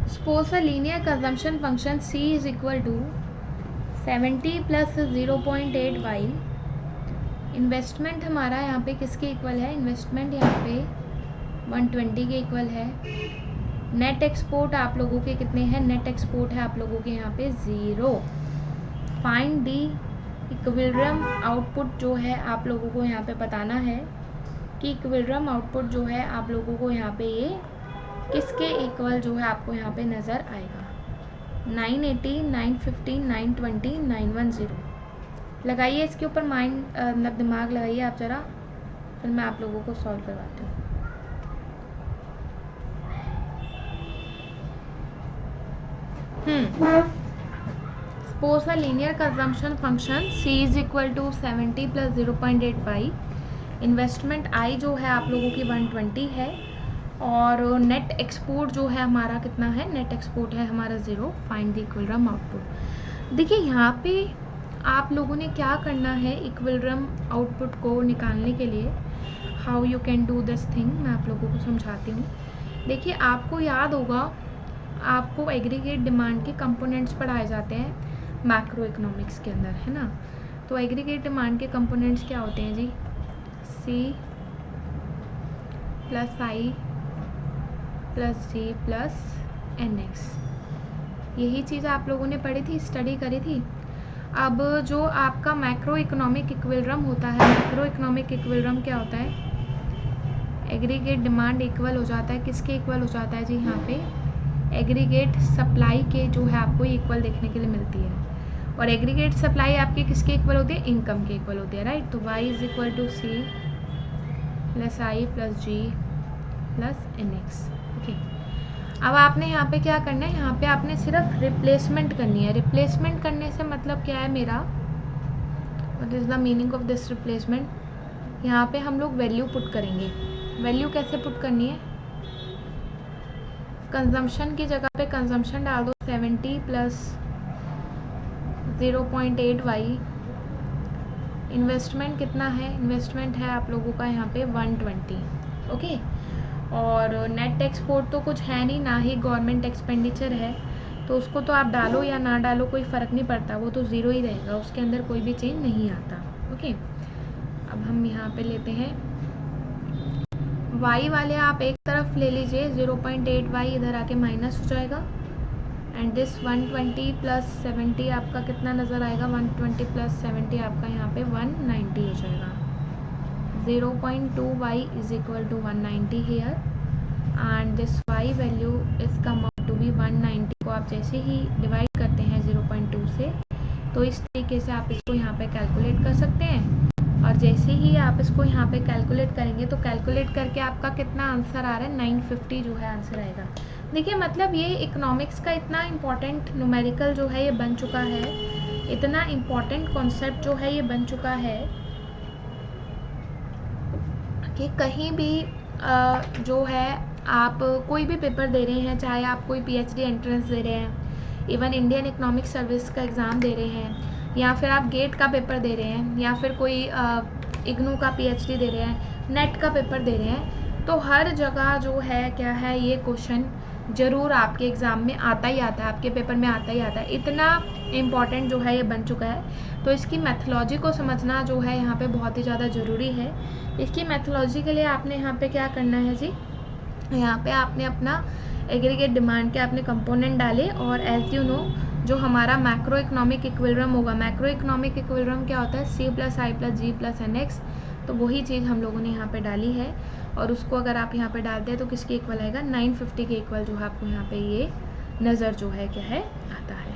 Suppose a linear consumption function c is equal to 70 plus 0.8y। Investment हमारा यहाँ पे किसके इक्वल है? इन्वेस्टमेंट यहाँ पे 120 के इक्वल है। नेट एक्सपोर्ट आप लोगों के कितने हैं? नेट एक्सपोर्ट है आप लोगों के यहाँ पे 0। फाइंड दी इक्विलिब्रियम आउटपुट जो है आप लोगों को यहाँ पे बताना है कि इक्विलिब्रियम आउटपुट जो है आप लोगों को यहाँ पे ये किसके इक्वल जो है आपको यहाँ पे नज़र आएगा? 980, 915, 920, 910। लगाइए इसके ऊपर माइंड मतलब दिमाग लगाइए आप ज़रा, फिर मैं आप लोगों को सॉल्व करवाती हूँ। Suppose a linear consumption function c is equal to 70 plus 0.8y। Investment i जो है आप लोगों की 120 है और नेट एक्सपोर्ट जो है हमारा कितना है? नेट एक्सपोर्ट है हमारा 0। Find the equilibrium output. देखिए यहाँ पे आप लोगों ने क्या करना है इक्विलिब्रियम आउटपुट को निकालने के लिए। How you can do this thing मैं आप लोगों को समझाती हूँ। देखिए आपको याद होगा, आपको एग्रीगेट डिमांड के कंपोनेंट्स पढ़ाए जाते हैं मैक्रो इकोनॉमिक्स के अंदर, है ना। तो एग्रीगेट डिमांड के कंपोनेंट्स क्या होते हैं जी? C plus I plus G plus NX। यही चीज़ आप लोगों ने पढ़ी थी, स्टडी करी थी। अब जो आपका मैक्रो इकोनॉमिक इक्विलिब्रियम होता है, मैक्रो इकोनॉमिक इक्विलिब्रियम क्या होता है? एग्रीगेट डिमांड इक्वल हो जाता है किसके इक्वल हो जाता है जी? यहाँ पे एग्रीगेट सप्लाई के जो है आपको इक्वल देखने के लिए मिलती है। और एग्रीगेट सप्लाई आपके किसके इक्वल होती है? इनकम के इक्वल होती है, राइट। तो y is equal to C plus I plus G plus NX। Okay, अब आपने यहाँ पे क्या करना है? यहाँ पे आपने सिर्फ रिप्लेसमेंट करनी है। रिप्लेसमेंट करने से मतलब क्या है मेरा? What is the meaning of this replacement? यहाँ पे हम लोग वैल्यू पुट करेंगे। वैल्यू कैसे पुट करनी है? कंजम्पशन की जगह पे कंजम्पशन डाल दो 70 प्लस 0.8y। इन्वेस्टमेंट कितना है? इन्वेस्टमेंट है आप लोगों का यहाँ पे 120। ओके, और नेट एक्सपोर्ट तो कुछ है नहीं, ना ही गवर्नमेंट एक्सपेंडिचर है, तो उसको तो आप डालो या ना डालो कोई फ़र्क नहीं पड़ता, वो तो ज़ीरो ही रहेगा, उसके अंदर कोई भी चेंज नहीं आता। ओके, अब हम यहाँ पे लेते हैं y वाले आप एक तरफ ले लीजिए, 0.8y इधर आके माइनस हो जाएगा एंड दिस 120 प्लस 70 आपका कितना नज़र आएगा? 120 प्लस 70 आपका यहाँ पे 190 हो जाएगा। 0.2y is equal to 190 here and this y value is come out to be 190 को आप जैसे ही डिवाइड करते हैं 0.2 से, तो इस तरीके से आप इसको यहाँ पे कैलकुलेट कर सकते हैं। और जैसे ही आप इसको यहाँ पे कैलकुलेट करेंगे तो कैलकुलेट करके आपका कितना आंसर आ रहा है? 950 जो है आंसर आएगा। देखिए मतलब ये इकोनॉमिक्स का इतना इम्पॉर्टेंट न्यूमेरिकल जो है ये बन चुका है, इतना इम्पॉर्टेंट कॉन्सेप्ट जो है ये बन चुका है कि कहीं भी जो है आप कोई भी पेपर दे रहे हैं, चाहे आप कोई PhD एंट्रेंस दे रहे हैं, इवन इंडियन इकोनॉमिक सर्विस का एग्ज़ाम दे रहे हैं, या फिर आप गेट का पेपर दे रहे हैं, या फिर कोई इग्नू का PhD दे रहे हैं, नेट का पेपर दे रहे हैं, तो हर जगह जो है क्या है, ये क्वेश्चन ज़रूर आपके एग्ज़ाम में आता ही आता है, आपके पेपर में आता ही आता है। इतना इम्पॉर्टेंट जो है ये बन चुका है, तो इसकी मैथोलॉजी को समझना जो है यहाँ पे बहुत ही ज़्यादा ज़रूरी है। इसकी मैथोलॉजी के लिए आपने यहाँ पे क्या करना है जी? यहाँ पे आपने अपना एग्रीगेट डिमांड के आपने कंपोनेंट डाले और एज यू नो जो हमारा मैक्रो इकोनॉमिक इक्विलिब्रियम होगा, मैक्रो इकोनॉमिक इक्विलिब्रियम क्या होता है? C plus I plus G plus NX। तो वही चीज़ हम लोगों ने यहाँ पे डाली है और उसको अगर आप यहाँ पे डालते हैं तो किसके इक्वल आएगा? 950 के इक्वल जो है आपको यहाँ पे ये नज़र जो है क्या है आता है।